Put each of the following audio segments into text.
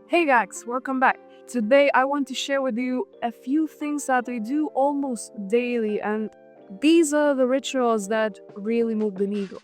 Hey guys, welcome back. Today I want to share with you a few things that I do almost daily, and these are the rituals that really move the needle.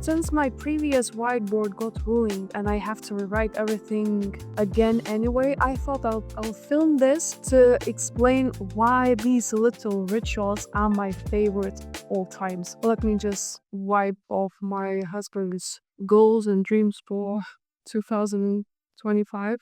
Since my previous whiteboard got ruined and I have to rewrite everything again anyway, I thought I'll film this to explain why these little rituals are my favorite all times. Let me just wipe off my husband's goals and dreams for 2025.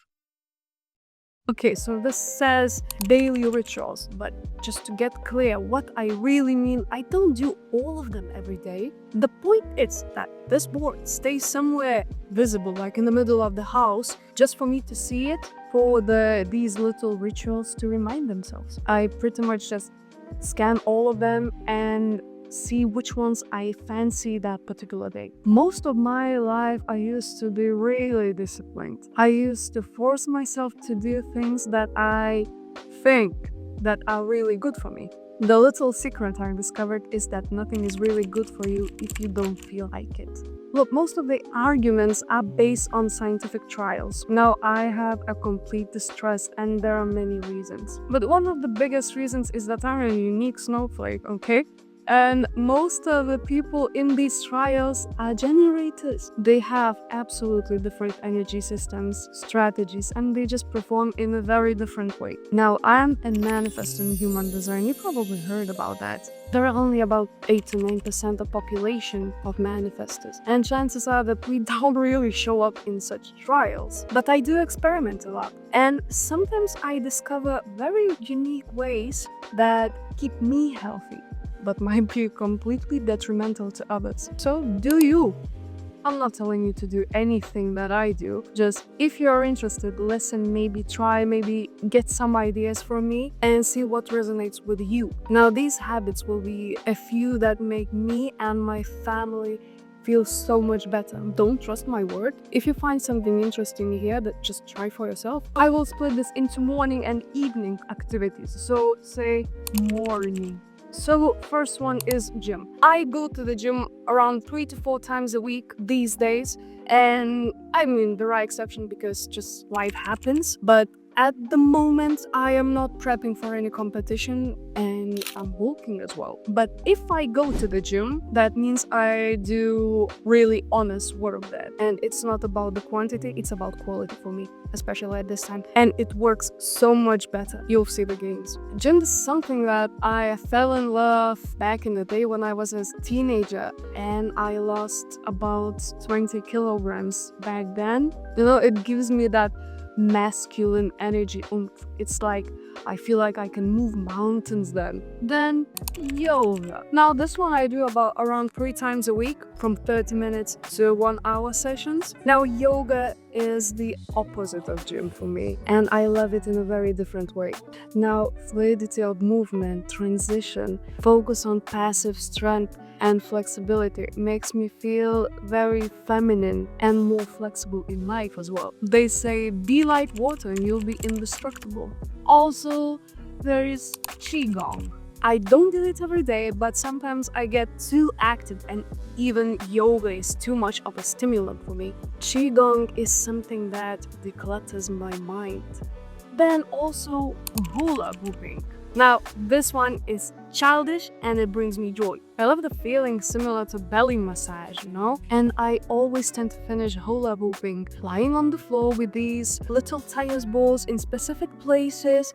Okay, so this says daily rituals, but just to get clear what I really mean, I don't do all of them every day. The point is that this board stays somewhere visible, like in the middle of the house, just for me to see it, for these little rituals to remind themselves. I pretty much just scan all of them and see which ones I fancy that particular day. Most of my life, I used to be really disciplined. I used to force myself to do things that I think that are really good for me. The little secret I discovered is that nothing is really good for you if you don't feel like it. Look, most of the arguments are based on scientific trials. Now, I have a complete distrust and there are many reasons. But one of the biggest reasons is that I'm a unique snowflake, okay? And most of the people in these trials are generators. They have absolutely different energy systems, strategies, and they just perform in a very different way. Now, I'm a manifestor in human design. You probably heard about that. There are only about 8 to 9% of population of manifestors, and chances are that we don't really show up in such trials. But I do experiment a lot, and sometimes I discover very unique ways that keep me healthy, but might be completely detrimental to others. So do you. I'm not telling you to do anything that I do. Just if you're interested, listen, maybe try, maybe get some ideas from me and see what resonates with you. Now, these habits will be a few that make me and my family feel so much better. Don't trust my word. If you find something interesting here, that just try for yourself. I will split this into morning and evening activities. So say morning. So first one is gym. I go to the gym around 3 to 4 times a week these days, and I mean there are exceptions because just life happens, but at the moment I am not prepping for any competition and I'm walking as well. But if I go to the gym, that means I do really honest work there, and it's not about the quantity, it's about quality for me, especially at this time, and it works so much better. You'll see the gains. Gym is something that I fell in love back in the day when I was a teenager, and I lost about 20 kilograms back then. You know, it gives me that masculine energy. It's like I feel like I can move mountains then. Then yoga. Now this one I do about around 3 times a week, from 30 minutes to 1 hour sessions. Now yoga is the opposite of gym for me, and I love it in a very different way. Now, fluidity of movement, transition, focus on passive strength and flexibility makes me feel very feminine and more flexible in life as well. They say be like water and you'll be indestructible. Also, there is qigong. I don't do it every day, but sometimes I get too active and even yoga is too much of a stimulant for me. Qigong is something that declutters my mind. Then also hula hooping. Now, this one is childish and it brings me joy. I love the feeling similar to belly massage, you know? And I always tend to finish hula hooping lying on the floor with these little tennis balls in specific places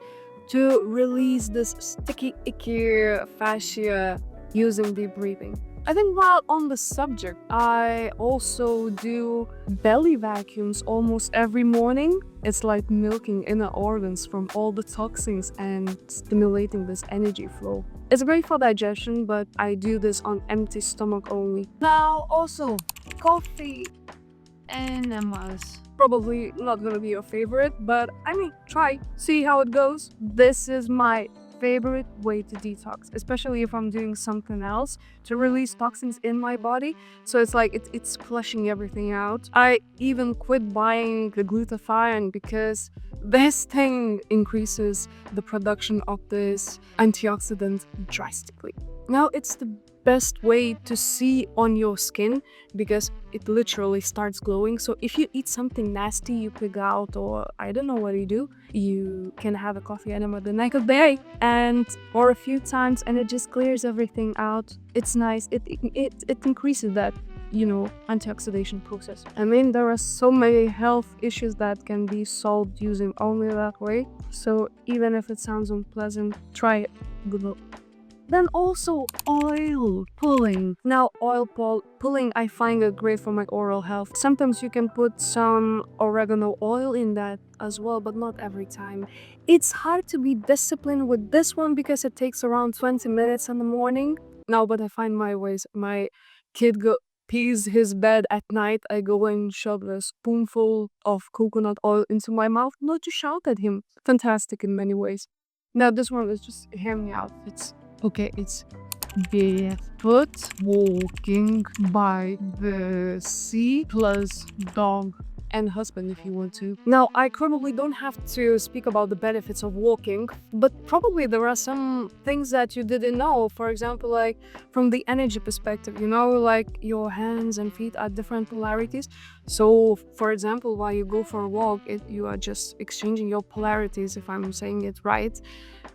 to release this sticky, icky fascia using deep breathing. I think while on the subject, I also do belly vacuums almost every morning. It's like milking inner organs from all the toxins and stimulating this energy flow. It's great for digestion, but I do this on empty stomach only. Now, also, coffee enemas. Probably not gonna be your favorite, but I mean, try, see how it goes. This is my favorite way to detox, especially if I'm doing something else to release toxins in my body. So it's like it's flushing everything out. I even quit buying the glutathione because this thing increases the production of this antioxidant drastically. Now, it's the best way to see on your skin because it literally starts glowing. So if you eat something nasty, you pig out, or I don't know what you do, you can have a coffee enema the next day and or a few times, and it just clears everything out. It's nice. It increases that, antioxidation process. I mean, there are so many health issues that can be solved using only that way. So even if it sounds unpleasant, try it. Good luck. Then also oil pulling. Now pulling I find it great for my oral health. Sometimes you can put some oregano oil in that as well, but not every time. It's hard to be disciplined with this one because it takes around 20 minutes in the morning. Now, but I find my ways. My kid pees his bed at night. I go and shove a spoonful of coconut oil into my mouth, not to shout at him. Fantastic in many ways. Now this one is just hear me out. It's barefoot walking by the sea plus dog and husband if you want to. Now, I probably don't have to speak about the benefits of walking, but probably there are some things that you didn't know. For example, like from the energy perspective, like your hands and feet are different polarities. So, for example, while you go for a walk, you are just exchanging your polarities, if I'm saying it right,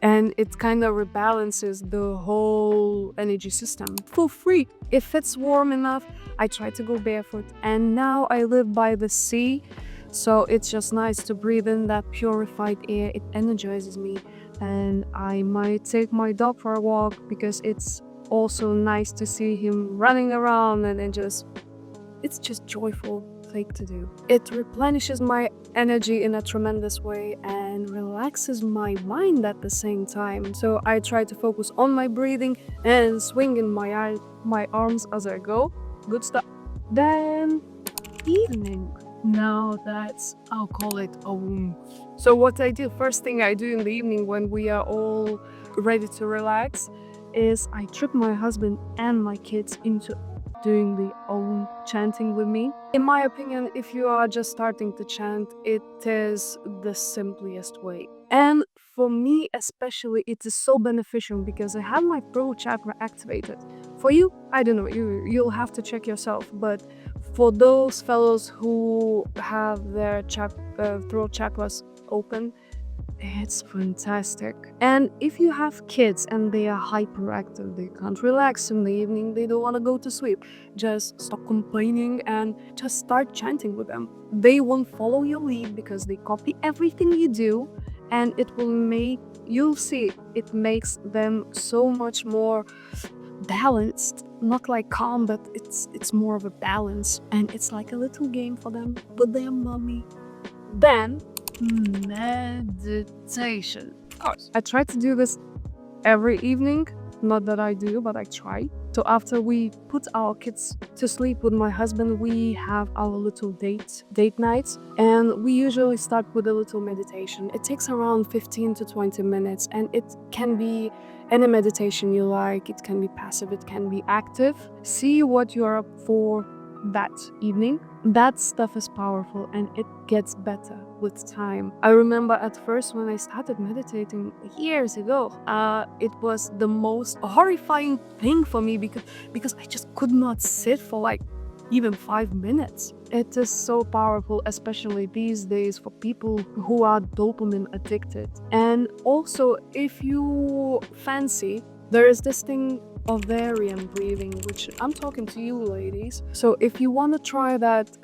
and it kind of rebalances the whole energy system for free. If it's warm enough, I try to go barefoot, and now I live by the sea, so it's just nice to breathe in that purified air. It energizes me, and I might take my dog for a walk because it's also nice to see him running around, and it's just joyful thing to do. It replenishes my energy in a tremendous way and relaxes my mind at the same time. So I try to focus on my breathing and swinging my arms as I go. Good stuff. Then evening. Now I'll call it a womb. So what I do, first thing I do in the evening when we are all ready to relax, is I trick my husband and my kids into doing the own chanting with me. In my opinion, if you are just starting to chant, it is the simplest way. And for me especially, it is so beneficial because I have my throat chakra activated. For you, I don't know, you'll have to check yourself, but for those fellows who have their throat chakras open, it's fantastic. And if you have kids and they are hyperactive, they can't relax in the evening, they don't want to go to sleep, just stop complaining and just start chanting with them. They won't follow your lead because they copy everything you do, and you'll see, it makes them so much more balanced. Not like calm, but it's more of a balance, and it's like a little game for them with their mommy. Then meditation. Of course, I try to do this every evening. Not that I do, but I try. So after we put our kids to sleep with my husband, we have our little date nights, and we usually start with a little meditation. It takes around 15 to 20 minutes, and it can be any meditation you like. It can be passive, it can be active. See what you're up for that evening. That stuff is powerful, and it gets better with time. I remember at first when I started meditating years ago, it was the most horrifying thing for me because I just could not sit for like even 5 minutes. It is so powerful, especially these days for people who are dopamine addicted. And also, if you fancy, there is this thing, ovarian breathing, which I'm talking to you ladies. So if you want to try that,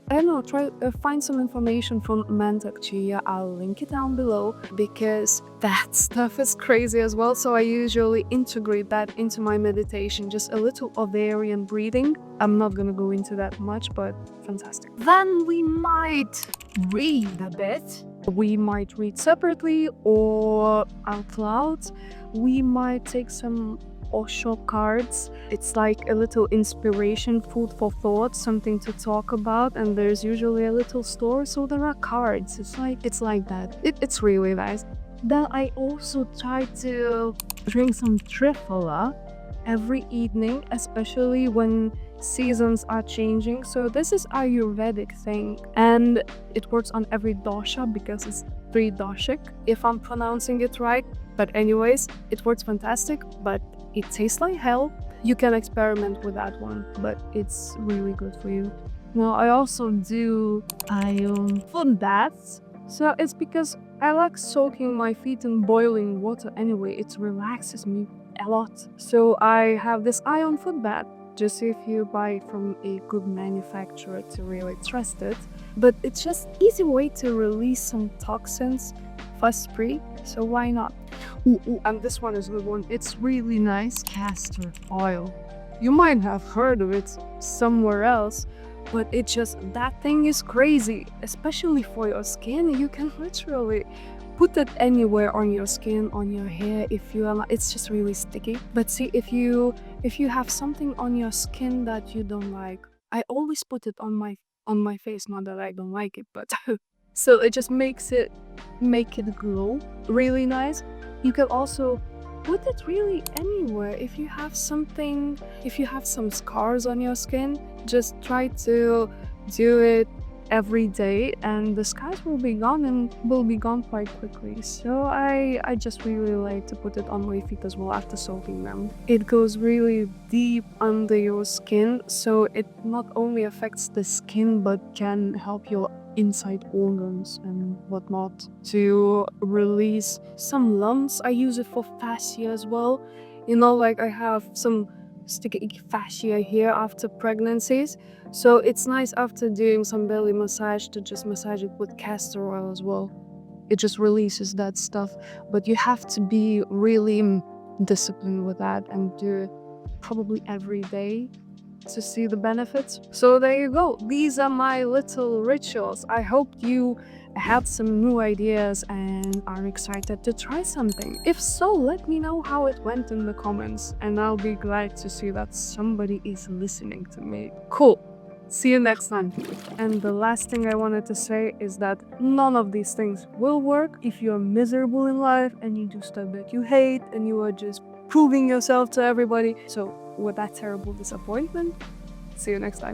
find some information from Mantak Chia. I'll link it down below because that stuff is crazy as well. So I usually integrate that into my meditation, just a little ovarian breathing. I'm not gonna go into that much, but fantastic. Then we might read a bit. We might read separately or out loud. We might take some Osho cards. It's like a little inspiration, food for thought, something to talk about, and there's usually a little store, so there are cards. It's like that. It's really nice. Then I also try to drink some triphala every evening, especially when seasons are changing. So this is Ayurvedic thing, and it works on every dosha because it's 3 doshik, if I'm pronouncing it right. But anyways, it works fantastic, but it tastes like hell. You can experiment with that one, but it's really good for you. Now, I also do foot baths. So it's because I like soaking my feet in boiling water anyway. It relaxes me a lot. So I have this ion foot bath. Just if you buy it from a good manufacturer to really trust it. But it's just easy way to release some toxins, fuss free. So why not? Ooh, and this one is a good one. It's really nice castor oil. You might have heard of it somewhere else, but it just, that thing is crazy, especially for your skin. You can literally put it anywhere on your skin, on your hair. If you are, it's just really sticky. But see, if you have something on your skin that you don't like, I always put it on my face. Not that I don't like it, but so it just make it glow really nice. You can also put it really anywhere. If you have some scars on your skin, just try to do it every day and the scars will be gone quite quickly. So I just really like to put it on my feet as well after soaking them. It goes really deep under your skin, so it not only affects the skin but can help your inside organs and whatnot to release some lumps. I use it for fascia as well. Like I have some sticky fascia here after pregnancies, so it's nice after doing some belly massage to just massage it with castor oil as well. It just releases that stuff, but you have to be really disciplined with that and do it probably every day to see the benefits. So there you go. These are my little rituals. I hope you had some new ideas and are excited to try something. If so, let me know how it went in the comments and I'll be glad to see that somebody is listening to me. Cool. See you next time. And the last thing I wanted to say is that none of these things will work if you're miserable in life and you do stuff that you hate and you are just proving yourself to everybody. So with that terrible disappointment, see you next time.